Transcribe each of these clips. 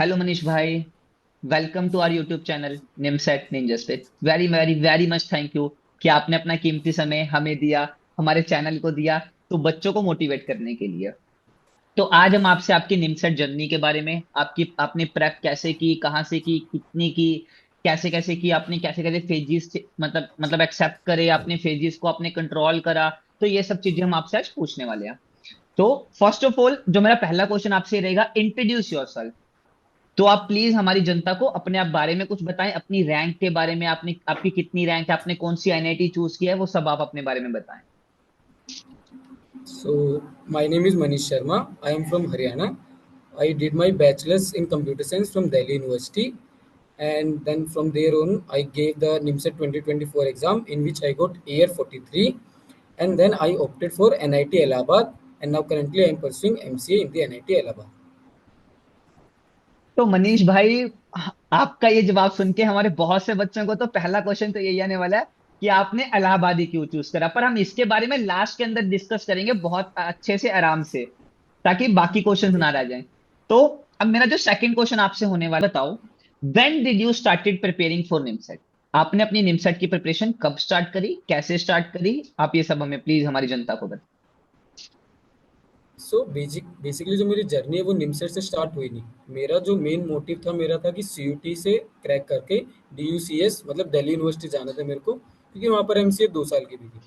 Hello Manish भाई। Welcome to our YouTube channel निमसेट ninja पे। Very very very much thank you कि आपने अपना कीमती समय हमें दिया, हमारे चैनल को दिया, तो बच्चों को मोटिवेट करने के लिए। तो आज हम आपसे आपकी निमसेट जर्नी के बारे में, आपकी आपने प्रेप कैसे की, कहाँ से की, कितनी की, कैसे कैसे की, आपने कैसे कैसे फेजिस मतलब एक्सेप्ट करे, आपने फेजिस को आपने कंट्रोल करा। तो ये सब चीजें हम आपसे आज पूछने वाले हैं। तो फर्स्ट ऑफ ऑल जो मेरा पहला क्वेश्चन आपसे रहेगा, इंट्रोड्यूस योरसेल्फ। तो आप प्लीज हमारी जनता को अपने आप बारे में कुछ बताएं, अपनी रैंक के बारे में, आपने आपकी कितनी रैंक है, आपने कौन सी एनआईटी चूज किया है, वो सब आप अपने बारे में बताएं। So, my name is Manish Sharma. I am from Haryana. I did my bachelor's in computer science from Delhi University, and then from there on, I gave the NIMSET 2024 exam in which I got AIR 43, and then I opted for NIT Allahabad, and now currently I am pursuing MCA in the NIT Allahabad. तो मनीष भाई, आपका ये जवाब सुन के हमारे बहुत से बच्चों को तो पहला क्वेश्चन तो यही आने वाला है कि आपने इलाहाबादी क्यों चूज करा। पर हम इसके बारे में लास्ट के अंदर डिस्कस करेंगे बहुत अच्छे से, आराम से, ताकि बाकी क्वेश्चंस Okay. ना रह जाएं। तो अब मेरा जो सेकंड क्वेश्चन आपसे होने वाला, बताओ, when did you started preparing for NIMCET? आपने अपनी निमसेट की प्रिपरेशन कब स्टार्ट करी, कैसे स्टार्ट करी? आप ये सब हमें प्लीज हमारी जनता को बताएं। सो बेसिकली जो मेरी जर्नी है वो निमसेट से स्टार्ट हुई नहीं। मेरा जो मेन मोटिव था मेरा था कि सीयूटी से क्रैक करके डीयूसीएस मतलब दिल्ली यूनिवर्सिटी जाना था मेरे को, क्योंकि वहाँ पर एमसीए 2 साल की भी थी।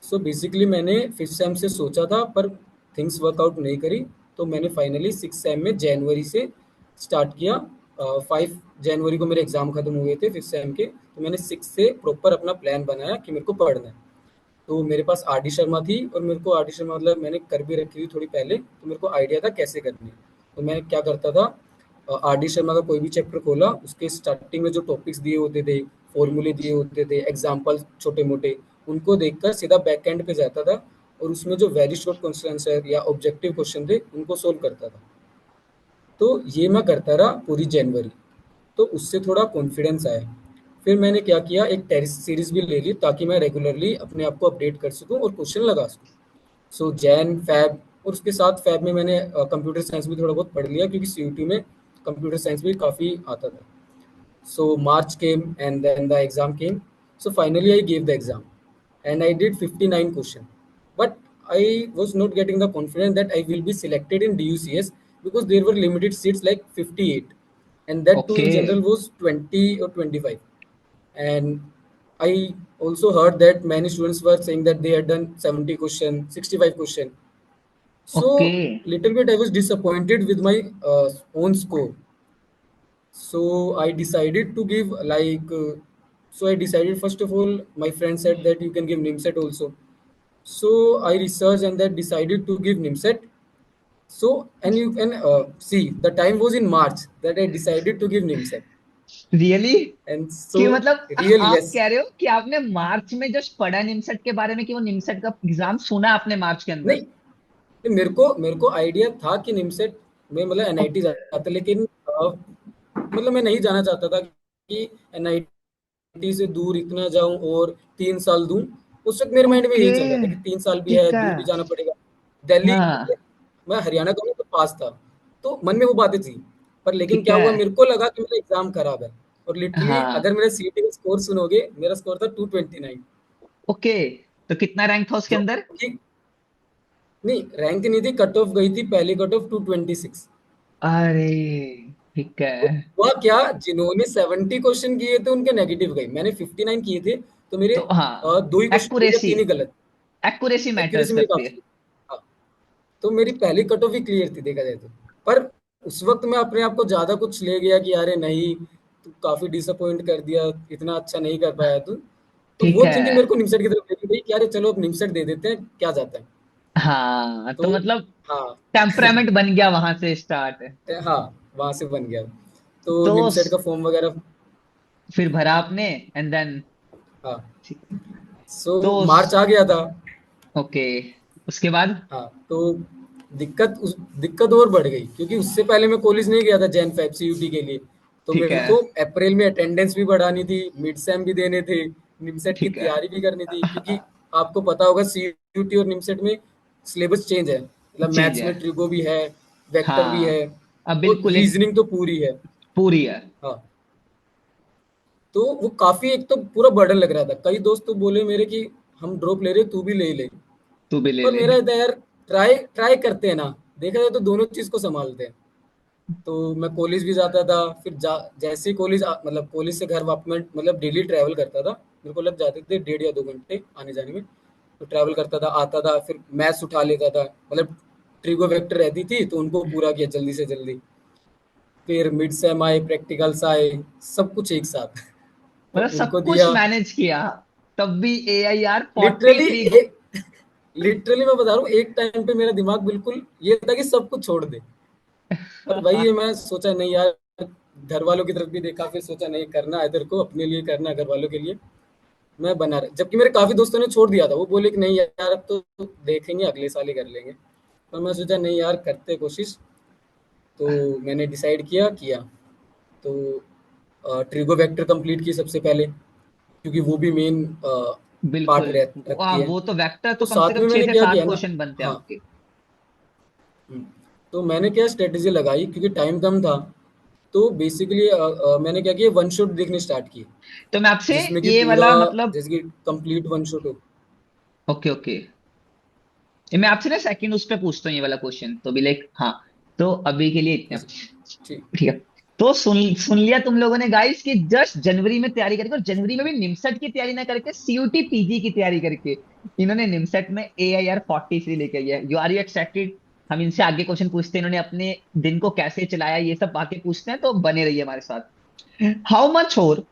सो बेसिकली मैंने फिफ्थ सेम से सोचा था पर थिंग्स वर्कआउट नहीं करी। तो मैंने फाइनली सिक्स सेम में जनवरी से स्टार्ट किया। 5 जनवरी को मेरे एग्जाम खत्म हुए थे फिफ्थ सेम के, तो मैंने सिक्स से प्रॉपर अपना प्लान बनाया कि मेरे को पढ़ना है। तो मेरे पास आर डी शर्मा थी और मेरे को आर डी शर्मा मतलब मैंने कर भी रखी थी थोड़ी पहले, तो मेरे को आइडिया था कैसे करनी है। तो मैं क्या करता था, आर डी शर्मा का कोई भी चैप्टर खोला, उसके स्टार्टिंग में जो टॉपिक्स दिए होते थे, फॉर्मूले दिए होते थे, एग्जाम्पल छोटे मोटे, उनको देखकर सीधा बैक एंड पे जाता था और उसमें जो वेरी शॉर्ट क्वेश्चन आंसर या ऑब्जेक्टिव क्वेश्चन थे उनको सोल्व करता था। तो ये मैं करता रहा पूरी जनवरी। तो उससे थोड़ा कॉन्फिडेंस आया। फिर मैंने क्या किया, एक टेस्ट सीरीज भी ले ली ताकि मैं रेगुलरली अपने आप को अपडेट कर सकूं और क्वेश्चन लगा सकूं। सो जैन फैब, और उसके साथ फैब में मैंने कंप्यूटर साइंस भी थोड़ा बहुत पढ़ लिया क्योंकि सीयूटी में कंप्यूटर साइंस भी काफ़ी आता था। So March came and then the exam came. So finally I gave the exam and I did 59 question. But I was not getting the confidence that I will be selected in DUCS because there were limited seats like 58, and that too okay. in general was 20 or 25. And I also heard that many students were saying that they had done 70 question, 65 question. Okay. So little bit I was disappointed with my own score. So I decided to give so I decided first of all, my friend said that you can give NIMSET also. So I researched and then decided to give NIMSET. So and you can see the time was in March that I decided to give NIMSET. Really? And कि so मतलब real आप yes, कह रहे हो कि आपने मार्च में just पढ़ा निमसेट के बारे में, कि वो निमसेट का एग्जाम सुना आपने मार्च के नहीं, अंदर? मेरे को आइडिया था कि निमसेट में मतलब एनआईटी जाता, लेकिन मतलब मैं नहीं जाना चाहता था कि एनआईटी से दूर इतना जाऊं और 3 साल दूं। उस वक्त मेरे माइंड में ओके। यही चल रहा था कि 3 साल भी है, ठीक है। दूर भी जाना पड़ेगा। दिल्ली, हाँ। मैं हरियाणा का हूँ तो पास था, तो मन में वो बातें थी। पर लेकिन ठीक क्या है। हुआ, मेरे को लगा कि मेरा एग्जाम खराब है। और लिटरली हाँ। अगर मेरा सीईटी का स्कोर सुनोगे, मेरा स्कोर था 229। ओके। तो कितना रैंक था उसके जो अंदर? कि नहीं, रैंक नहीं थी, कट ऑफ गई थी, पहली कट ऑफ 226। अरे, ठीक है। तो हुआ क्या, जिन्होंने 70 क्वेश्चन किए थे उनके नेगेटिव गए, मैंने 59 किए थे, तो मेरे तो हाँ, दो ही क्वेश्चन सही थे, एक्यूरेसी, तीन ही गलत। एक्यूरेसी मैटर्स एक्यूरेसी मेरी करती है। काफी, हाँ। तो मेरी पहली कट ऑफ ही क्लियर थी देखा जाए तो। पर उस वक्त मैं अपने आप को ज्यादा कुछ ले गया कि अरे नहीं, तू काफी डिसअपॉइंट कर दिया, इतना अच्छा नहीं कर पाया तू। तो ठीक वो है। थिंकिंग मेरे को निमसेट की तरफ लेके गई कि अरे चलो अब निमसेट दे देते हैं, क्या जाता है। हाँ, तो तो मतलब हाँ टेम्परामेंट बन गया वहां से स्टार्ट। हाँ, वहां से बन गया। तो तो निमसेट का फॉर्म वगैरह, फिर भरा आपने, एंड देन? हाँ। सो तो मार्च आ गया था। ओके, उसके बाद? हाँ, तो दिक्कत और बढ़ गई क्योंकि उससे पहले मैं कॉलेज नहीं गया था जैन फैब सीयूटी के लिए। तो ठीक मेरे है। को अप्रैल में अटेंडेंस भी बढ़ानी थी, मिड सेम भी देने थे, निमसेट की ठीक है। तैयारी भी करनी थी, क्योंकि आपको पता होगा सीयूटी और निमसेट में सिलेबस चेंज है, मतलब चेंज मैथ्स है। में ट्रिगो भी है, वेक्टर भी हाँ। है। अब और बिल्कुल एक रीजनिंग तो पूरी है। पूरी है। हाँ, तो वो काफी, एक तो पूरा बर्डन लग रहा था। कई दोस्त तो बोले मेरे कि हम ड्रॉप ले रहे, तू भी ले ले। तू भी ले पर ले। मेरा था यार, ट्राई ट्राई करते हैं ना, देखा जाए तो दोनों चीज को संभालते हैं। तो मैं कॉलेज भी जाता था, फिर जैसे ही कॉलेज मतलब कॉलेज से घर वापस में मतलब डेली ट्रैवल करता था। मेरे को लग जाते थे 1.5 या 2 घंटे आने जाने में। तो ट्रैवल करता था, आता था, फिर मैथ्स उठा लेता था, मतलब ट्रिगो वेक्टर रहती थी तो उनको पूरा किया जल्दी से जल्दी। फिर मिड सेम आए, प्रैक्टिकल्स आए, सब कुछ एक साथ। तो मतलब उनको सब कुछ दिया। मैनेज किया, तब भी AIR forty literally three literally मैं बता रहा हूँ, एक टाइम पे मेरा दिमाग बिल्कुल ये था कि सब कुछ छोड़ दे। पर वही है, मैं सोचा नहीं यार, घर वालों की तरफ भी देखा, फिर सोचा नहीं, करना है तेरे को, अपने लिए करना है, घर वालों के लिए। मैं बना रहा, जबकि मेरे काफी दोस्तों ने छोड़ दिया था, वो बोले कि नहीं यार अब तो देखेंगे, अगले साल ही कर लेंगे। पर मैं सोचा नहीं यार, करते कोशिश। तो मैंने डिसाइड किया किया। तो ट्रिगो वेक्टर कंप्लीट की सबसे पहले, क्योंकि वो भी मेन पार्ट बिल्कुल। रखती है। वो तो वेक्टर तो तो कम से साथ कम में छह मैंने से क्या सात किया ना। क्वेश्चन बनते हैं हाँ। आपके। तो मैंने क्या स्ट्रेटेजी लगाई, क्योंकि टाइम कम था। तो बेसिकली मैंने क्या किया, वन शॉट देखने स्टार्ट किए, तो मैं आपसे जिसमें कि ये पूरा, वाला मतलब, जैसे कि कंप्लीट वन शॉट हो। ओके ओके, ये मैं आपसे ना सेकंड उस पे पूछता हूँ ये वाला क्वेश्चन, तो भी लाइक हाँ। तो अभी के लिए इतना, ठीक। ठीक है। तो सुन सुन लिया तुम लोगों ने गाइस कि जस्ट जनवरी में तैयारी करके, और जनवरी में भी निमसेट की तैयारी ना करके CUT PG की तैयारी करके इन्होंने निमसेट में AIR 43 लेके गया। You are you excited? हम इनसे आगे क्वेश्चन पूछते हैं, इन्होंने अपने दिन को कैसे चलाया ये सब आगे पूछते हैं, तो बने रहिए हमारे साथ। हाउ मच और,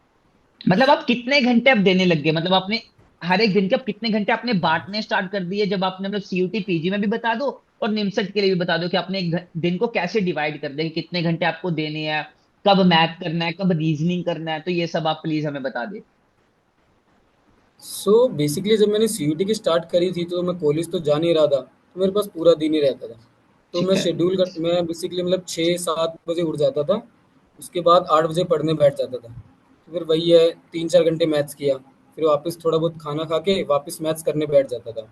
मतलब आप कितने घंटे अब देने लग गए, मतलब आपने हर एक दिन के अब कितने घंटे आपने बांटने स्टार्ट कर दिए, जब आपने मतलब CUT PG में भी बता दो और निमसट के लिए भी बता दो कि आपने एक दिन को कैसे डिवाइड कर दे कि कितने घंटे आपको देने हैं, कब मैथ करना है, कब रीजनिंग करना है, तो ये सब आप प्लीज हमें बता दे। सो बेसिकली जब मैंने सीयूटी की स्टार्ट करी थी, तो मैं कॉलेज तो जा नहीं रहा था, तो मेरे पास पूरा दिन ही रहता था। तो ठीक मैं है। शेड्यूल कर मैं बेसिकली मतलब 6-7 बजे उठ जाता था। उसके बाद 8 बजे पढ़ने बैठ जाता था। तो फिर वही है, 3-4 घंटे मैथ्स किया, फिर वापस थोड़ा बहुत खाना खा के वापस मैथ्स करने बैठ जाता था।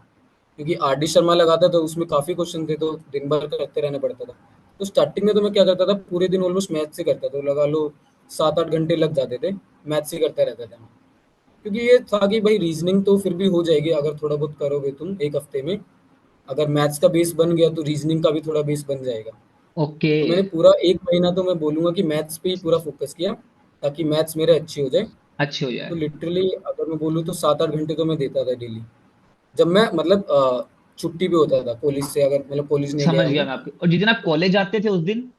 क्योंकि RD शर्मा लगाता था, उसमें काफ़ी क्वेश्चन थे, तो दिन भर करते रहना पड़ता था। तो स्टार्टिंग में तो मैं क्या करता था, पूरे दिन ऑलमोस्ट मैथ्स ही करता था, तो लगा लो 7-8 घंटे लग जाते थे, मैथ्स ही करता रहता था। क्योंकि ये था कि भाई रीजनिंग तो फिर भी हो जाएगी अगर थोड़ा बहुत करोगे तुम एक हफ्ते में। अगर मैथ्स का बेस बन गया तो रीजनिंग का भी थोड़ा बेस बन जाएगा। ओके। तो मैंने पूरा 1 महीना तो मैं बोलूँगा कि मैथ्स पे ही पूरा फोकस किया, ताकि मैथ्स मेरे अच्छी हो जाए। अच्छी हो तो जाए। लिटरली अगर मैं बोलूँ तो 7-8 घंटे तो मैं देता था डेली, जब मैं मतलब छुट्टी पे होता था कॉलेज से, अगर मतलब कॉलेज नहीं समझ गया गया हूँ। मैं आपके, और जिस दिन आप कॉलेज आते थे उस दिन।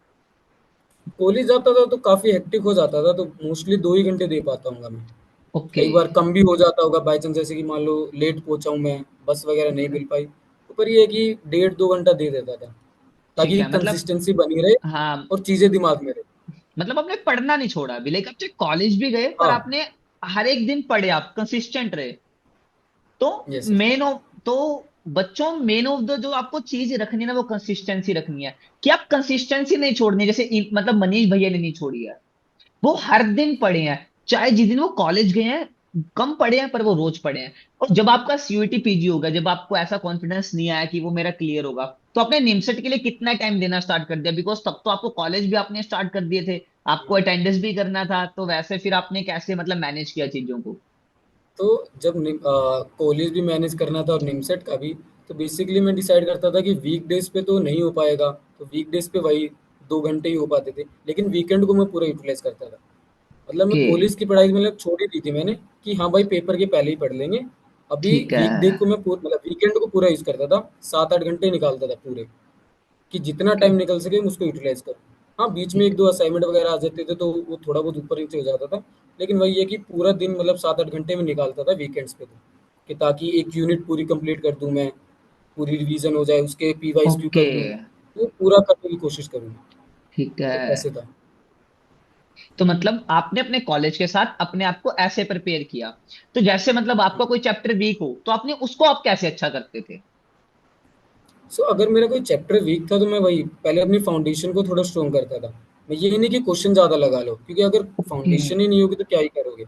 कॉलेज जाता था तो काफ़ी हेक्टिक हो जाता था, तो मोस्टली 2 ही घंटे दे पाता हूँ मैं। ओके। कई बार कम भी हो जाता होगा बाई चांस, जैसे कि मान लो लेट पहुंचा हूँ मैं, बस वगैरह नहीं मिल पाई, तो पर ये है कि 1.5-2 घंटा दे देता था, ठीक ताकि है मतलब, कंसिस्टेंसी बनी रहे हाँ, और चीज़ें दिमाग में रहे। मतलब आपने पढ़ना नहीं छोड़ा अभी, लाइक आप चाहे कॉलेज भी गए पर हाँ। आपने हर एक दिन पढ़े, आप कंसिस्टेंट रहे। तो यस यस। मेन ऑफ तो बच्चों, मेन ऑफ द जो आपको चीज रखनी है ना वो कंसिस्टेंसी रखनी है, कि आप कंसिस्टेंसी नहीं छोड़नी, जैसे मतलब मनीष भैया ने नहीं छोड़ी है। वो हर दिन पढ़े हैं, चाहे जिस दिन वो कॉलेज गए हैं कम पढ़े हैं पर वो रोज पढ़े हैं। और जब आपका CUT PG होगा, जब आपको ऐसा कॉन्फिडेंस नहीं आया कि वो मेरा क्लियर होगा, तो आपने निमसेट के लिए कितना टाइम देना स्टार्ट कर दिया, बिकॉज तब तो आपको कॉलेज भी आपने स्टार्ट कर दिए थे, आपको अटेंडेंस भी करना था, तो वैसे फिर आपने कैसे मतलब मैनेज किया चीजों को। तो जब कॉलेज भी मैनेज करना था और निमसेट का भी, तो बेसिकली मैं डिसाइड करता था कि वीक डेज पे तो नहीं हो पाएगा, तो वीक डेज पे वही 2 घंटे ही हो पाते थे, लेकिन वीकेंड को मैं पूरा यूटिलाइज करता था। मतलब मैं ओके। कॉलेज की पढ़ाई मतलब छोड़ ही दी थी मैंने, कि हाँ भाई पेपर के पहले ही पढ़ लेंगे। अभी ठीक है। वीक डे को मैं मतलब वीकेंड को पूरा यूज़ करता था, 7-8 घंटे निकालता था पूरे, कि जितना ओके। टाइम निकल सके मैं उसको यूटिलाइज करूँ। हाँ, बीच में ठीक। 1-2 असाइनमेंट वगैरह आ जाते थे, तो वो थोड़ा बहुत ऊपर नीचे हो जाता था। लेकिन वही है कि पूरा दिन मतलब 7-8 घंटे में निकालता था वीकेंड्स पे तो, कि ताकि एक यूनिट पूरी कंप्लीट कर दूँ मैं, पूरी रिवीजन हो जाए, उसके पी-वाइज़ क्यू ओके। कर दूँ, तो पूरा करने की कोशिश करूँ। ठीक है। तो ऐसे था। तो मतलब आपने अपने कॉलेज के साथ अपने आप को ऐसे प्रिपेयर किया, तो जैसे मतलब आपका कोई चैप्टर वीक हो तो आपने उसको आप कैसे अच्छा करते थे। सो अगर मेरा कोई चैप्टर वीक था, तो मैं वही पहले अपनी फाउंडेशन को थोड़ा स्ट्रॉन्ग करता था। मैं ये नहीं कि क्वेश्चन ज़्यादा लगा लो, क्योंकि अगर ओके। फाउंडेशन ही नहीं होगी तो क्या ही करोगे।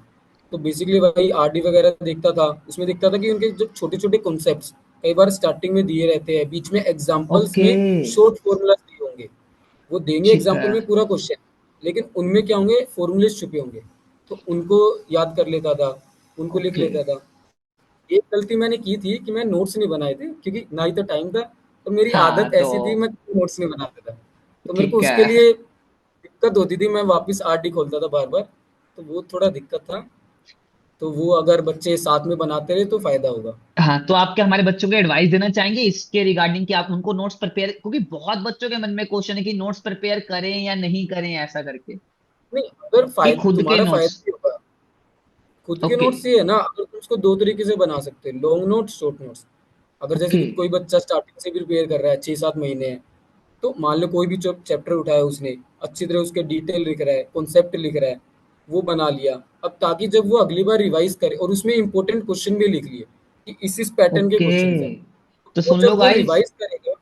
तो बेसिकली वही RD वगैरह देखता था, उसमें देखता था कि उनके जो छोटे-छोटे कॉन्सेप्ट्स कई बार स्टार्टिंग में दिए रहते हैं, बीच में एग्ज़ाम्पल्स ओके। में शॉर्ट फ़ॉर्मूलाज़ दिए होंगे, वो देंगे ठीक है। एग्जाम्पल में पूरा क्वेश्चन, लेकिन उनमें क्या होंगे, फॉर्मूलेस छुपे होंगे, तो उनको याद कर लेता था, उनको लिख ओके। लेता था। एक गलती मैंने की थी कि मैं नोट्स नहीं बनाए थे, क्योंकि ना ही तो टाइम था और मेरी हाँ आदत तो ऐसी थी, मैं नोट्स नहीं बनाता था। तो मेरे को ठीक उसके है। लिए दिक्कत होती थी, मैं वापस आरडी खोलता था बार बार, तो वो थोड़ा दिक्कत था। तो वो अगर बच्चे साथ में बनाते रहे तो फायदा होगा। हाँ तो आप क्या हमारे बच्चों को एडवाइस देना चाहेंगे इसके रिगार्डिंग कि आप उनको नोट्स प्रिपेयर, क्योंकि बहुत बच्चों के मन में क्वेश्चन है कि नोट्स प्रिपेयर करें या नहीं करें ऐसा करके, नहीं, अगर कि फायदा खुद के तुम्हारा नोट्स। फायदा ही होगा। खुद के ओके। नोट्स ये है ना, अगर तुम उसको दो तरीके से बना सकते हो, लॉन्ग नोट्स, शॉर्ट नोट्स। अगर जैसे ओके। कि कोई बच्चा स्टार्टिंग से प्रिपेयर कर रहा है, 6-7 महीने है, तो मान लो कोई भी जो चैप्टर उठाया उसने, अच्छी तरह उसके डिटेल लिख रहा है, कॉन्सेप्ट लिख रहा है, वो बना लिया। अब ताकि जब वो अगली बार रिवाइज करे और उसमें इंपॉर्टेंट क्वेश्चन भी लिख लिए कि इस पैटर्न के ओके क्वेश्चन है, तो वो सुन लो जब वो गाइस। रिवाइज करेगा,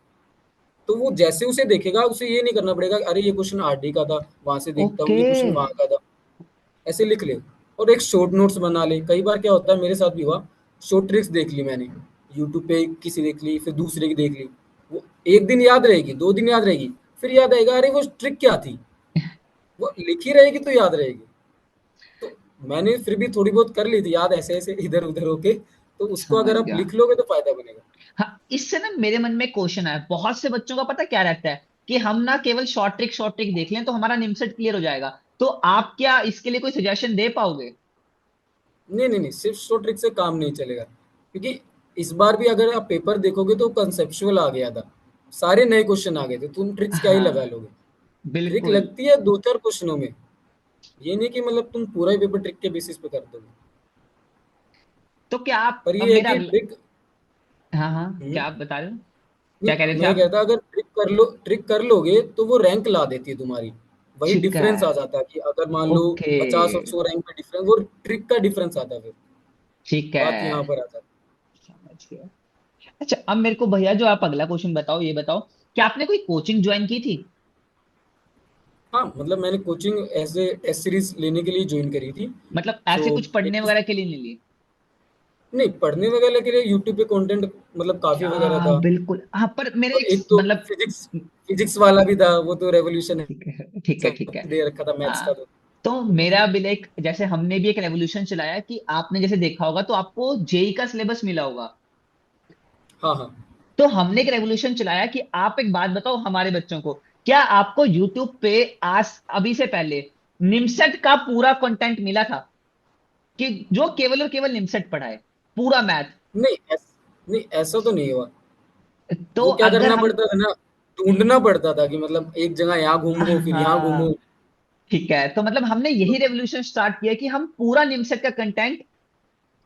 तो वो जैसे उसे देखेगा, उसे ये नहीं करना पड़ेगा अरे ये क्वेश्चन आरडी का था, वहां से देखता हूँ ओके। ये क्वेश्चन वहां का था। ऐसे लिख ले और एक शॉर्ट नोट्स बना ले। कई बार क्या होता है, मेरे साथ भी हुआ, शॉर्ट ट्रिक्स देख ली मैंने, यूट्यूब पे किसी देख ली, फिर दूसरे की देख ली, वो एक दिन याद रहेगी, 2 दिन याद रहेगी, फिर याद आएगा अरे वो ट्रिक क्या थी, वो लिखी रहेगी तो याद रहेगी। तो मैंने फिर भी थोड़ी बहुत कर ली थी याद, ऐसे ऐसे इधर उधर होके, तो उसको समझ अगर आप गया। लिख लोगे तो फायदा बनेगा। हाँ इससे ना मेरे मन में क्वेश्चन आया, बहुत से बच्चों का पता क्या रहता है कि हम ना केवल शॉर्ट ट्रिक देख लें तो हमारा निमसेट क्लियर हो जाएगा। तो आप क्या इसके लिए कोई सजेशन दे पाओगे? नहीं नहीं नहीं, सिर्फ शॉर्ट ट्रिक से काम नहीं चलेगा, क्योंकि इस बार भी अगर आप पेपर देखोगे तो कंसेप्चुअल आ गया था, सारे नए क्वेश्चन आ गए थे, तुम ट्रिक्स क्या ही लगा हाँ लोगे। ट्रिक बिल्कुल। लगती है 2-4 क्वेश्चनों में, ये नहीं कि मतलब तुम पूरा ही पेपर ट्रिक के बेसिस पे कर दोगे। तो क्या आप पर अब ये है मेरा कि अगला। ट्रिक। हाँ हाँ, क्या आप बता रहे हो? नहीं, क्या कह रहे थे मैं आप? कहता अगर ट्रिक कर लोगे तो वो रैंक ला देती है तुम्हारी। वही ठीक है। डिफरेंस आ जाता है कि अगर मान लो ओके। 50 और 100 रैंक में डिफरेंस, वो ट्रिक का डिफरेंस आता है फिर। ठीक बात है। यहाँ पर आ जाती समझ गया। अच्छा अब मेरे को भैया जो आप अगला क्वेश्चन बताओ, ये बताओ कि आपने कोई कोचिंग ज्वाइन की थी? है। हाँ, मतलब मैंने coaching as a test series लेने के लिए ज्वाइन करी थी। मतलब ऐसे तो कुछ पढ़ने एक, वगैरह के लिए नहीं ली? नहीं पढ़ने वगैरह के लिए यूट्यूब पे कंटेंट मतलब काफी वगैरह हाँ था। बिल्कुल, हाँ पर मेरे और एक एक तो मतलब। फिजिक्स फिजिक्स वाला भी था, वो तो रेवोल्यूशन ठीक है ठीक है ठीक सब है। दे रखा था मैथ्स का हाँ तो। तो मेरा भी एक, जैसे हमने भी एक रेवोल्यूशन चलाया कि आपने जैसे देखा होगा तो आपको जेई का सिलेबस मिला होगा। हाँ हाँ। तो हमने एक रेवोल्यूशन चलाया कि आप एक बात बताओ हमारे बच्चों को, क्या आपको यूट्यूब पे आज अभी से पहले निमसेट का पूरा कंटेंट मिला था कि जो केवल और केवल निमसेट पढ़ाए, पूरा मैथ? नहीं ऐसा तो नहीं हुआ। तो वो क्या अगर करना हम। पड़ता था ना, ढूंढना पड़ता था कि मतलब एक जगह यहाँ घूमो फिर यहाँ घूमो। हाँ ठीक है, तो मतलब हमने यही रेवोल्यूशन स्टार्ट किया कि हम पूरा निमसेट का कंटेंट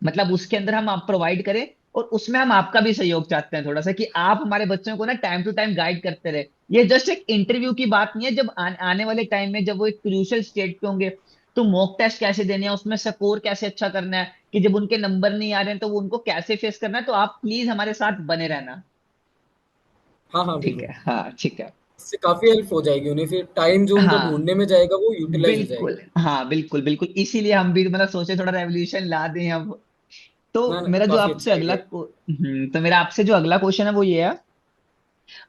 मतलब उसके अंदर हम आप प्रोवाइड करें। और उसमें हम आपका भी सहयोग चाहते हैं थोड़ा सा, कि आप हमारे बच्चों को ना टाइम टू टाइम गाइड करते रहे। ये जस्ट एक इंटरव्यू की बात नहीं है, जब आने वाले टाइम में जब वो एक क्रूशियल स्टेज पे होंगे तो मॉक टेस्ट कैसे देने हैं, उसमें स्कोर कैसे अच्छा करना है, कि जब उनके नंबर नहीं आ रहे हैं तो वो उनको कैसे फेस करना है, तो आप प्लीज हमारे साथ बने रहना। हाँ हाँ ठीक बिल्कुल। है, हाँ ठीक है। इससे काफी हेल्प हो जाएगी उन्हें, फिर टाइम जो उनका हाँ ढूंढने में जाएगा वो यूटिलाइज हो जाएगा। बिल्कुल, हाँ बिल्कुल बिल्कुल, इसीलिए हम भी मतलब सोचे थोड़ा रेवोल्यूशन ला दें अब। ना तो ना, मेरा जो काफी आपसे अच्छा अगला आइडिया। तो मेरा आपसे जो अगला क्वेश्चन है वो ये है,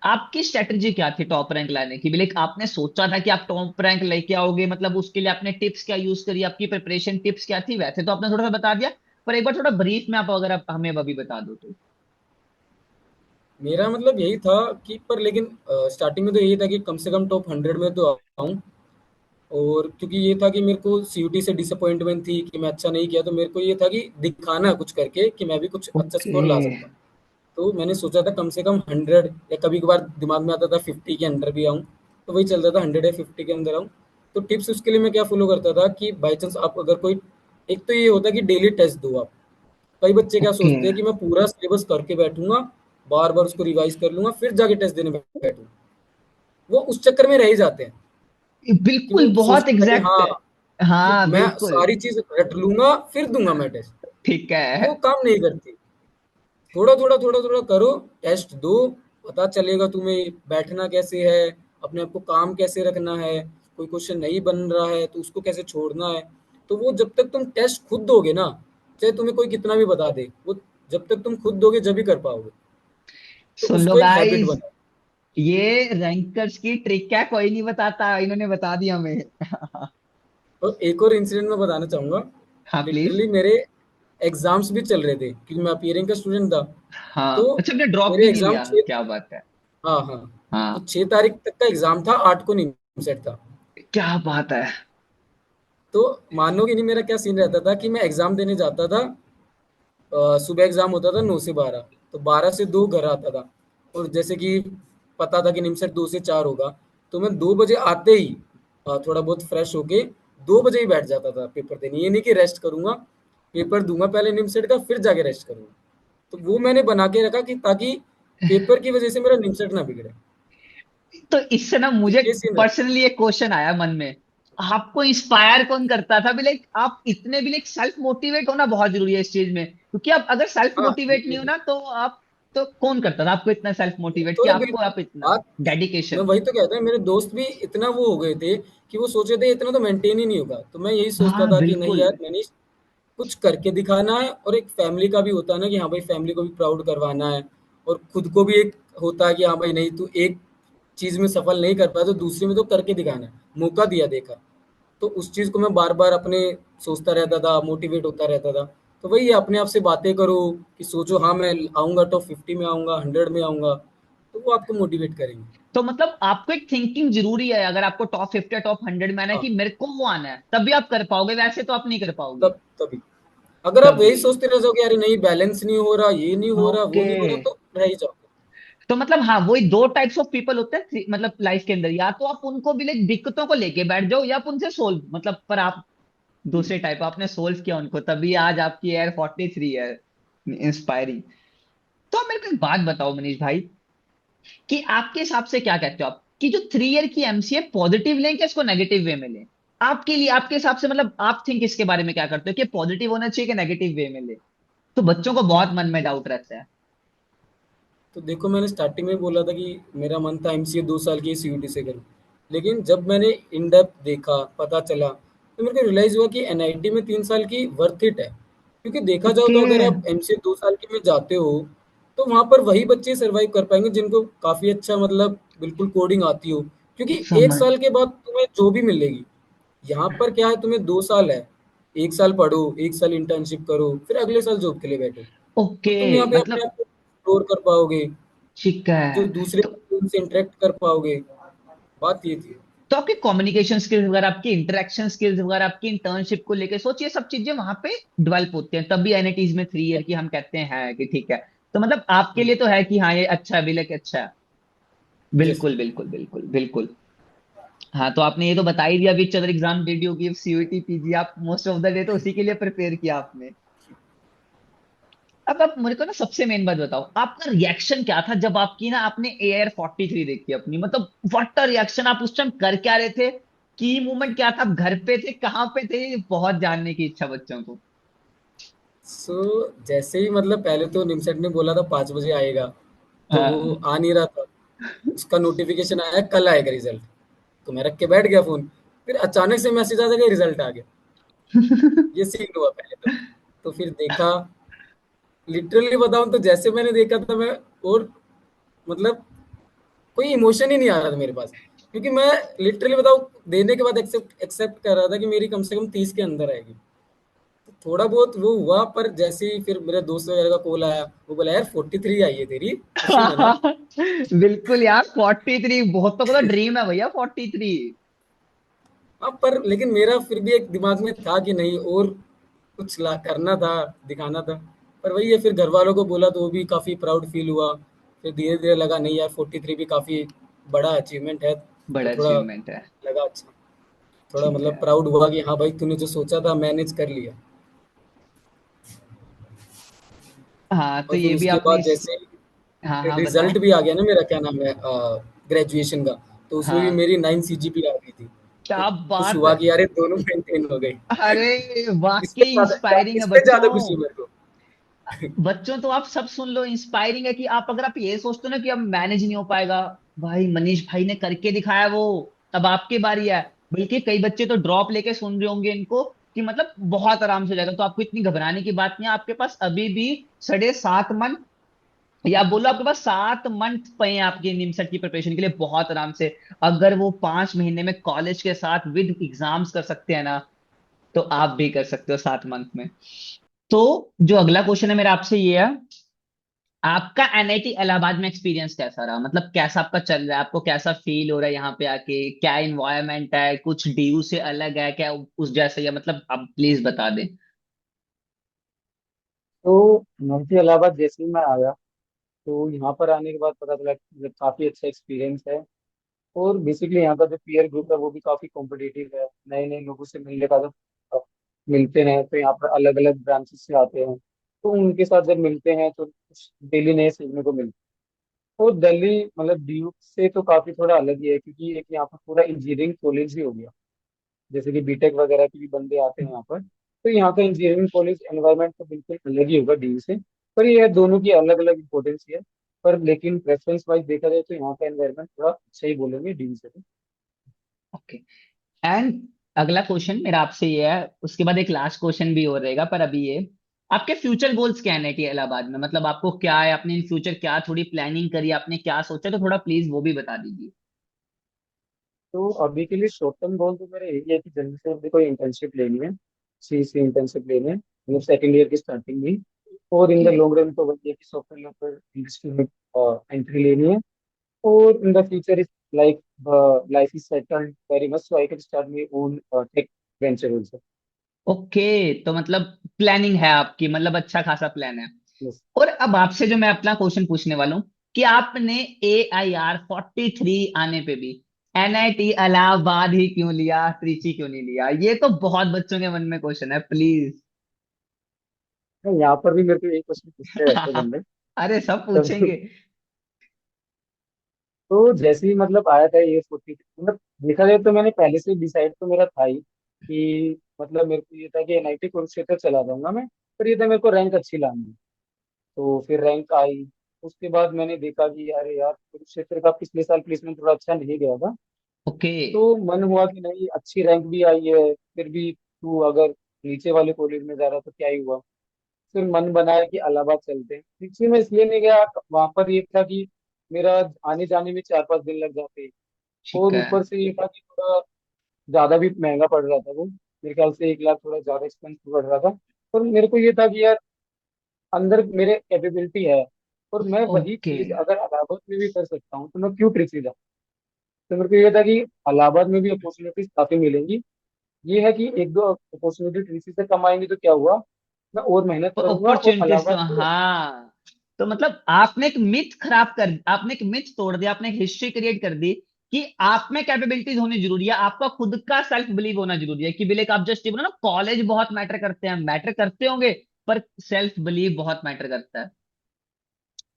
आपकी स्ट्रेटजी क्या थी टॉप रैंक लाने की? लाइक आपने सोचा था कि आप टॉप रैंक लेके आओगे, मतलब उसके लिए आपने टिप्स क्या यूज करी, आपकी प्रिपरेशन टिप्स क्या थी? वैसे तो आपने थोड़ा सा बता दिया, पर एक बार थोड़ा ब्रीफ में आप अगर आप हमें अभी बता दो तो। मेरा मतलब यही था कि पर लेकिन स्टार्टिंग में तो यही था कि कम से कम टॉप 100 में तो आऊँ। और क्योंकि ये था कि मेरे को सीयूटी से डिसअपॉइंटमेंट थी कि मैं अच्छा नहीं किया, तो मेरे को ये था कि दिखाना कुछ करके कि मैं भी कुछ अच्छा ओके। स्कोर ला सकता हूँ। तो मैंने सोचा था कम से कम 100, या कभी कभार दिमाग में आता था 50 के अंदर भी आऊँ, तो वही चलता था 100 या 50 के अंदर आऊँ। तो टिप्स उसके लिए मैं क्या फॉलो करता था कि बाई चांस आप अगर कोई, एक तो ये होता है कि डेली टेस्ट दो आप। कई बच्चे क्या ओके। सोचते हैं कि मैं पूरा सिलेबस करके बैठूंगा, बार बार उसको रिवाइज कर लूंगा फिर जाके टेस्ट देने बैठूंगा, वो उस चक्कर में रह ही जाते हैं कि वो बिल्कुल, बहुत सोचते हैं कि एग्जैक्ट। हाँ कि हाँ मैं बिल्कुल। सारी चीज रट लूंगा फिर दूंगा मैं टेस्ट। ठीक है। वो काम नहीं करती। थोड़ा थोड़ा करो, टेस्ट दो, पता चलेगा तुम्हें बैठना कैसे है, अपने आप को काम कैसे रखना है, कोई क्वेश्चन नहीं बन रहा है तो उसको कैसे छोड़ना है। तो वो जब तक तुम टेस्ट खुद दोगे ना, चाहे तुम्हें कोई कितना भी बता दे, वो जब तक तुम खुद दोगे जब भी कर पाओगे। तो सुन लो उसको एक हैबिट गाइस। बनाओ। ये रैंकर्स की ट्रिक क्या, कोई नहीं बताता, इन्होंने बता दिया हमें। और एक और इंसिडेंट मैं बताना चाहूंगा। हाँ प्लीज। लिटरली मेरे एग्जाम्स भी चल रहे थे क्योंकि मैं अपीयरिंग का स्टूडेंट था। तो हाँ अच्छा, आपने ड्रॉप भी मेरे नहीं एग्जाम लिया, छः, क्या बात है। हाँ हाँ, तो हाँ 6 तारीख तक का एग्जाम था, 8 को निमसेट था। क्या बात है। तो मानोगे नहीं मेरा क्या सीन रहता था कि मैं एग्जाम देने जाता था। सुबह एग्जाम होता था 9 से 12, तो 12 से 2 घर आता था। और जैसे कि पता था कि निमसेट 2 से 4 होगा, तो मैं 2 बजे आते ही थोड़ा बहुत फ्रेश होके 2 बजे ही बैठ जाता था पेपर देने। ये नहीं कि रेस्ट करूंगा, पेपर दूंगा पहले निमसेट का, फिर जाके रेस्ट करूंगा। तो वो मैंने बना के रखा कि ताकि पेपर की वजह से मेरा निमसेट ना बिगड़े। तो इससे ना तो मुझे ये सीन रहता। पर्सनली एक क्वेश्चन आया मन में, आपको इंस्पायर कौन करता था भी, लाइक आप इतने भी लाइक सेल्फ मोटिवेट होना बहुत जरूरी है इस चीज में, क्योंकि आप अगर सेल्फ हाँ, मोटिवेट नहीं हो ना तो आप, तो कौन करता था आपको इतना सेल्फ मोटिवेट कि तो आपको बिल्कुल आप इतना बात, मैं डेडिकेशन। वही तो कहता हूँ, मेरे दोस्त भी इतना वो हो गए थे कि वो सोचे थे इतना तो मेंटेन ही नहीं होगा। तो मैं यही सोचता हाँ था कि नहीं बिल्कुल। यार, मैंने कुछ करके दिखाना है। और एक फैमिली का भी होता है ना कि हाँ भाई, फैमिली को भी प्राउड करवाना है। और खुद को भी एक होता है कि हाँ भाई, नहीं तू एक चीज में सफल नहीं कर पाया तो दूसरी में तो करके दिखाना है। मौका दिया, देखा। तो उस चीज को मैं बार बार अपने सोचता रहता था, मोटिवेट होता रहता था। तो वही है, अपने आप से बातें करो कि सोचो हाँ मैं आऊंगा, टॉप 50 में आऊंगा, 100 में आऊंगा, तो वो आपको मोटिवेट करेंगे। तो मतलब आपको एक थिंकिंग जरूरी है, अगर आपको टॉप 50 या टॉप 100 में आना है हाँ, कि मेरे को वो आना है, तभी आप कर पाओगे, वैसे तो आप नहीं कर पाओगे। तभी अगर आप तभी। यही सोचते रह जाओगे, अरे नहीं बैलेंस नहीं हो रहा, ये नहीं हो रहा, वो ओके। नहीं हो रहा, तो रह ही जाओगे। तो मतलब हाँ, वही दो टाइप्स ऑफ पीपल होते हैं मतलब लाइफ के अंदर, या तो आप उनको भी लाइक दिक्कतों को लेके बैठ जाओ, या आप उनसे सोल्व मतलब, पर आप दूसरे टाइप आपने सोल्व किया उनको, तभी आज आपकी एयर 43 है, इंस्पायरिंग। तो आप मेरे को एक बात बताओ मनीष भाई, कि आपके हिसाब से क्या कहते हो आप कि जो 3 ईयर की एमसीए पॉजिटिव लें कि इसको नेगेटिव वे में लें, आपके लिए, आपके हिसाब से मतलब आप थिंक इसके बारे में क्या करते हो, कि पॉजिटिव होना चाहिए कि नेगेटिव वे में ले, तो बच्चों को बहुत मन में डाउट रहता है। तो देखो, मैंने स्टार्टिंग में बोला था कि मेरा मन था एमसीए 2 साल की सीयूटी से करूं। लेकिन जब मैंने इन डेप्थ देखा, पता चला, तो मेरे को रियलाइज हुआ कि एनआईटी में 3 साल की वर्थ इट है। क्योंकि देखा जाओ ओके। तो अगर आप एमसीए 2 साल की में जाते हो, तो वहां पर वही बच्चे सर्वाइव कर पाएंगे जिनको काफी अच्छा, मतलब बिल्कुल कोडिंग आती हो। क्योंकि एक समझ। साल के बाद तुम्हें जो भी मिलेगी, यहाँ पर क्या है, तुम्हें 2 साल है। 1 साल पढ़ो, 1 साल इंटर्नशिप करो, फिर अगले साल जॉब के लिए बैठो। तो ओके। तुम यहाँ पे अपने मतलब आप को एक्सप्लोर कर पाओगे, ठीक जो है। दूसरे तो से इंटरेक्ट कर पाओगे। बात ये थी। तो आपकी कम्युनिकेशन स्किल्स वगैरह, आपकी इंटरेक्शन स्किल्स वगैरह, आपकी इंटर्नशिप को लेके सोचिए, सब चीजें वहां पे डेवलप होती हैं, तभी एनआईटीज में 3 ईयर की हम कहते हैं कि ठीक है। तो मतलब आपके लिए तो है कि हाँ ये अच्छा है, विलक अच्छा है। यस। बिल्कुल बिल्कुल बिल्कुल बिल्कुल। हाँ तो आपने ये तो बता ही दिया, which other exam did you give, CUET PG, आप मोस्ट ऑफ द डे तो उसी के लिए प्रिपेयर किया आपने। अब आप मेरे को ना सबसे मेन बात बताओ, आपका रिएक्शन क्या था जब आपकी ना, आपने AR 43 देखी अपनी, मतलब व्हाट अ रिएक्शन, आप उस टाइम कर क्या रहे थे, की मूवमेंट क्या था, आप घर पे थे, कहाँ पे थे, ये बहुत जानने की इच्छा बच्चों को। सो जैसे ही, मतलब पहले तो निमसेट ने बोला था 5 बजे आएगा, तो वो हाँ। आ नहीं रहा था। उसका नोटिफिकेशन आया, कल आएगा रिजल्ट। तो मैं रख के बैठ गया फोन। फिर अचानक से मैसेज आता कि रिजल्ट आ गया। ये सीन हुआ पहले तो फिर देखा। लिटरली बताऊं तो जैसे मैंने देखा था, मैं, और मतलब कोई इमोशन ही नहीं आ रहा था मेरे पास। क्योंकि मैं लिटरली बताऊं, देने के बाद एक्सेप्ट एक्सेप्ट कर रहा था कि मेरी कम से कम 30 के अंदर आएगी। तो थोड़ा बहुत वो हुआ, पर जैसे ही फिर मेरे दोस्त वगैरह का कॉल आया, वो बोला यार 43 आई है तेरी, खुशी मना। बिल्कुल यार, 43 बहुतों को तो ड्रीम है भैया 43। हाँ, पर लेकिन मेरा फिर भी एक दिमाग में था कि नहीं, और कुछ ला करना था, दिखाना था। पर वही है, फिर घर वालों को बोला तो वो भी काफ़ी प्राउड फील हुआ। फिर धीरे धीरे लगा नहीं यार, 43 भी काफ़ी बड़ा अचीवमेंट है। तो बड़ा थोड़ा अचीवमेंट है। लगा अच्छा, थोड़ा ठीक मतलब है। प्राउड हुआ कि हाँ भाई, तूने जो सोचा था मैनेज कर लिया। हाँ तो और फिर ये भी उसके आपने बाद जैसे हाँ हाँ बताओ। रिजल्ट भी आ गया ना मेरा, क्या नाम है, ग्रेजुएशन का, तो उसमें भी हाँ मेरी 9 सीजीपी आ गई थी। तो क्या खुश बात हुआ है। कि यार ये दोनों मेंटेन हो गई। अरे वाकई इंस्पायरिंग है इस पे बच्चों। ज्यादा खुशी है मेरे को। बच्चों तो आप सब सुन लो, इंस्पायरिंग है कि आप, अगर आप ये सोचते हो ना कि अब मैनेज नहीं हो पाएगा, भाई मनीष भाई ने करके दिखाया वो, अब आपकी बारी है। बल्कि कई बच्चे तो ड्रॉप लेके सुन रहे होंगे इनको, कि मतलब बहुत आराम से हो जाएगा, तो आपको इतनी घबराने की बात नहीं है, आपके पास अभी भी 7.5 मंथ या बोलो आपके पास 7 मंथ पे हैं आपकी निमसेट की प्रिपरेशन के लिए बहुत आराम से। अगर वो 5 महीने में कॉलेज के साथ विद एग्जाम्स कर सकते हैं ना, तो आप भी कर सकते हो 7 मंथ में। तो जो अगला क्वेश्चन है मेरा आपसे ये है, आपका एनआईटी इलाहाबाद में एक्सपीरियंस कैसा रहा? मतलब कैसा आपका चल रहा है, आपको कैसा फील हो रहा है यहाँ पे आके? क्या इन्वायरमेंट है, कुछ डीयू से अलग है क्या, उस जैसे, या मतलब आप प्लीज बता दें। तो मुझे इलाहाबाद जैसे ही मैं आया, तो यहाँ पर आने के बाद पता चला कि काफी अच्छा एक्सपीरियंस है। और बेसिकली यहाँ का जो पीयर ग्रुप है वो भी काफी कॉम्पिटिटिव है, नए नए लोगों से मिलने का जब मिलते हैं तो यहाँ पर अलग अलग ब्रांचेस से आते हैं, तो उनके साथ जब मिलते हैं तो कुछ डेली नए सीखने को मिलता है। और दिल्ली मतलब ड्यूक से तो काफी थोड़ा अलग ही है, क्योंकि एक यहाँ पर पूरा इंजीनियरिंग कॉलेज भी हो गया, जैसे कि बीटेक वगैरह के भी बंदे आते हैं यहाँ पर। तो यहाँ का इंजीनियरिंग कॉलेज एनवायरनमेंट तो बिल्कुल अलग ही होगा डी से। पर ये है, दोनों की अलग अलग इंपॉर्टेंस है। पर लेकिन प्रेफरेंस वाइज देखा जाए तो यहाँ का एनवायरनमेंट थोड़ा अच्छा ही बोलेंगे डी से तो। ओके। एंड अगला क्वेश्चन मेरा आपसे ये है, उसके बाद एक लास्ट क्वेश्चन भी हो रहेगा, पर अभी ये, आपके फ्यूचर गोल्स क्या है एनआईटी इलाहाबाद में? मतलब आपको क्या है, आपने इन फ्यूचर क्या थोड़ी प्लानिंग करी, आपने क्या सोचा, तो थोड़ा प्लीज वो भी बता दीजिए। तो अभी के लिए शॉर्ट टर्म गोल तो मेरा यही है कि जल्दी से जल्दी कोई इंटर्नशिप लेनी है, सी सी इंटर्नशिप लेनी है, मतलब सेकेंड ईयर की स्टार्टिंग में। और in the okay. Long run तो वही है कि सॉफ्टवेयर इंडस्ट्री में एंट्री लेनी है। और in the future is like life is settled very much, so I can start my own tech venture also. Okay, तो मतलब प्लानिंग है आपकी, मतलब अच्छा खासा प्लान है। Yes. और अब आपसे जो मैं अपना क्वेश्चन पूछने वाला हूँ, कि आपने AIR 43 आने पे भी एनआईटी इलाहाबाद ही क्यों लिया, त्रिची क्यों नहीं लिया? ये तो बहुत बच्चों के मन में क्वेश्चन है, प्लीज। नहीं, यहाँ पर भी मेरे को एक क्वेश्चन पूछते रहते हैं बंदे। अरे सब तब पूछेंगे। तो जैसे ही मतलब आया था ये 40, मतलब देखा जाए तो मैंने पहले से डिसाइड तो मेरा था ही कि मतलब मेरे को ये था कि एनआईटी कुरुक्षेत्र चला जाऊंगा मैं। पर ये था मेरे को रैंक अच्छी लानी है। तो फिर रैंक आई। उसके बाद मैंने देखा कि अरे यार कुरुक्षेत्र का पिछले साल प्लेसमेंट थोड़ा अच्छा नहीं गया था। ओके। तो मन हुआ कि नहीं, अच्छी रैंक भी आई है फिर भी तू अगर नीचे वाले कॉलेज में जा रहा तो क्या ही हुआ। फिर मन बनाया कि इलाहाबाद चलते हैं। नीचे में इसलिए नहीं गया, वहां पर ये था कि मेरा आने जाने में 4-5 दिन लग जाते। ठीक और है। ऊपर से ये था कि थोड़ा ज्यादा भी महंगा पड़ रहा था वो, मेरे ख्याल से 1 लाख थोड़ा ज्यादा एक्सपेंसिव पड़ रहा था। और मेरे को ये था कि यार अंदर मेरे कैपेबिलिटी है, और मैं वही ओके। चीज अगर इलाहाबाद में भी कर सकता हूँ तो मैं क्यों ट्रिची जाऊँ। तो मेरे को ये था कि इलाहाबाद में भी अपॉर्चुनिटीज काफी मिलेंगी। ये है कि एक दो अपॉर्चुनिटी ट्रिची से कम आएंगी तो क्या हुआ, मैं और मेहनत करूंगा और अपॉर्चुनिटीज तो इलाहाबाद को। हाँ। तो मतलब आपने एक मिथ खराब कर, आपने एक मिथ तोड़ दिया, आपने एक हिस्ट्री क्रिएट कर दी कि आप में कैपेबिलिटीज होनी जरूरी है, आपका खुद का सेल्फ बिलीव होना जरूरी है। कि बिलीव आप जस्ट बोलो ना, कॉलेज बहुत मैटर करते हैं, मैटर करते होंगे, पर सेल्फ बिलीव बहुत मैटर करता है।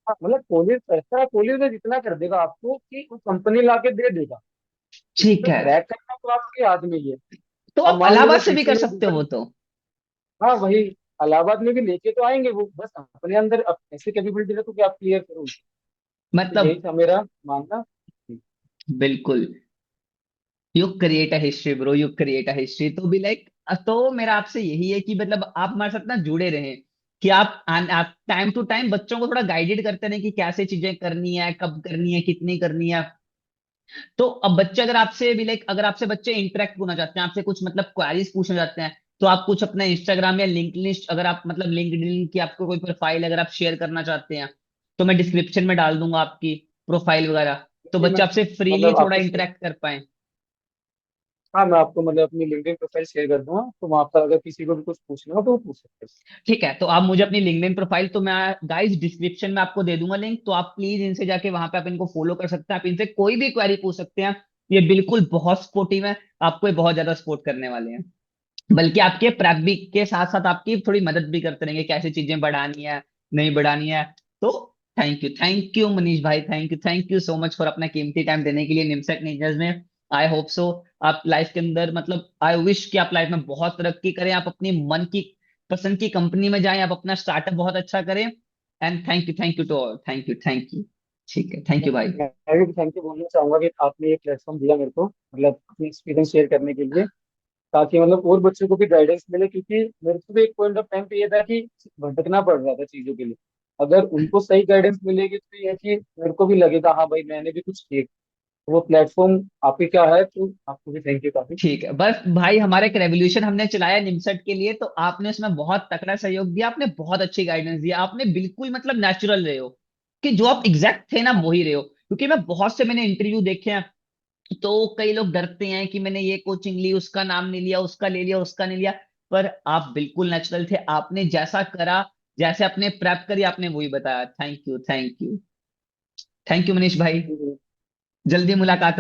हाँ, मतलब कॉलेज ऐसा है, कॉलेज में जितना कर देगा आपको कि वो कंपनी ला के दे देगा। ठीक उसमें है। क्रैक करना तो आपके हाथ में ही है। तो अब आप मान इलाहाबाद लीजिए से भी ट्रिची कर में सकते हो दूसरा, वो तो। हाँ वही इलाहाबाद में भी लेके तो आएंगे वो, बस अपने अंदर ऐसी कैपेबिलिटी रखो कि आप क्लियर करो उसे। तो यही मतलब था मेरा मानना। बिल्कुल, you create a history bro, you create a history. तो भी लाइक, तो मेरा आपसे यही है कि मतलब आप हमारे साथ ना जुड़े रहें, कि आप टाइम टू टाइम बच्चों को थोड़ा गाइडेड करते रहें कि कैसे चीजें करनी है, कब करनी है, कितनी करनी है। तो अब बच्चे अगर आपसे भी लाइक, अगर आपसे बच्चे इंटरेक्ट होना चाहते हैं, आपसे कुछ मतलब क्वेरीज पूछना चाहते हैं, तो आप कुछ अपना इंस्टाग्राम या लिंक्डइन, अगर आप मतलब लिंक्डइन की आपको कोई प्रोफाइल अगर आप शेयर करना चाहते हैं, तो मैं डिस्क्रिप्शन में डाल दूंगा आपकी प्रोफाइल वगैरह, तो ये बच्चे मैं आपसे फ्रीली मतलब थोड़ा आपको इंटरेक्ट कर पाए। हाँ मैं आपको मतलब अपनी लिंक्डइन प्रोफाइल शेयर कर दूंगा, तो वहां पर अगर किसी को भी कुछ पूछना हो तो वो पूछ सकते हैं। ठीक है, तो आप मुझे अपनी लिंक्डइन प्रोफाइल, तो मैं गाइस डिस्क्रिप्शन में आपको दे दूंगा लिंक, तो आप प्लीज इनसे जाके वहां पे आप इनको फॉलो कर सकते हैं, आप इनसे कोई भी क्वेरी पूछ सकते हैं। ये बिल्कुल बहुत सपोर्टिव है, आपको ये बहुत ज्यादा सपोर्ट करने वाले हैं। बल्कि आपके प्रेप भी के साथ साथ आपकी थोड़ी मदद भी करते रहेंगे, कैसे चीजें बढ़ानी है, नहीं बढ़ानी है। तो थैंक यू मनीष भाई, thank you so much for अपना कीमती टाइम देने के लिए निमसेट नेचर्स में। आई होप सो आप लाइफ के अंदर, मतलब आई विश कि आप लाइफ में बहुत तरक्की करें, आप अपनी मन की पसंद की कंपनी में जाएं, आप अपना स्टार्टअप बहुत अच्छा करें। And thank you to all, thank you. ठीक है, थैंक यू भाई। मैं भी थैंक यू बोलना चाहूंगा कि आपने ये प्लेटफॉर्म दिया मेरे को, मतलब अपनी एक्सपीरियंस शेयर करने के लिए, ताकि मतलब और बच्चों को भी गाइडेंस मिले। क्योंकि मेरे को भी एक पॉइंट ऑफ टाइम पे ये था कि भटकना पड़ रहा था चीजों के लिए। अगर उनको सही गाइडेंस मिलेगी तो ये चीज मेरे को भी लगेगा हाँ भाई मैंने भी कुछ किया। तो वो प्लेटफॉर्म आपके क्या है, तो आपको भी थैंक यू काफी। ठीक है, बस भाई हमारा एक रेवोल्यूशन हमने चलाया निमसट के लिए, तो आपने उसमें बहुत तकड़ा सहयोग दिया, आपने बहुत अच्छी गाइडेंस दिया, आपने बिल्कुल मतलब नेचुरल रहे हो, कि जो आप एग्जैक्ट थे ना वही रहे हो। क्योंकि मैं बहुत से मैंने इंटरव्यू देखे हैं, तो कई लोग डरते हैं कि मैंने ये कोचिंग ली, उसका नाम नहीं लिया, उसका ले लिया, उसका नहीं लिया। पर आप बिल्कुल नेचुरल थे, आपने जैसा करा, जैसे आपने प्रेप करी, आपने वही बताया। Thank you, thank you, thank you Manish भाई। जल्दी मुलाकात हो।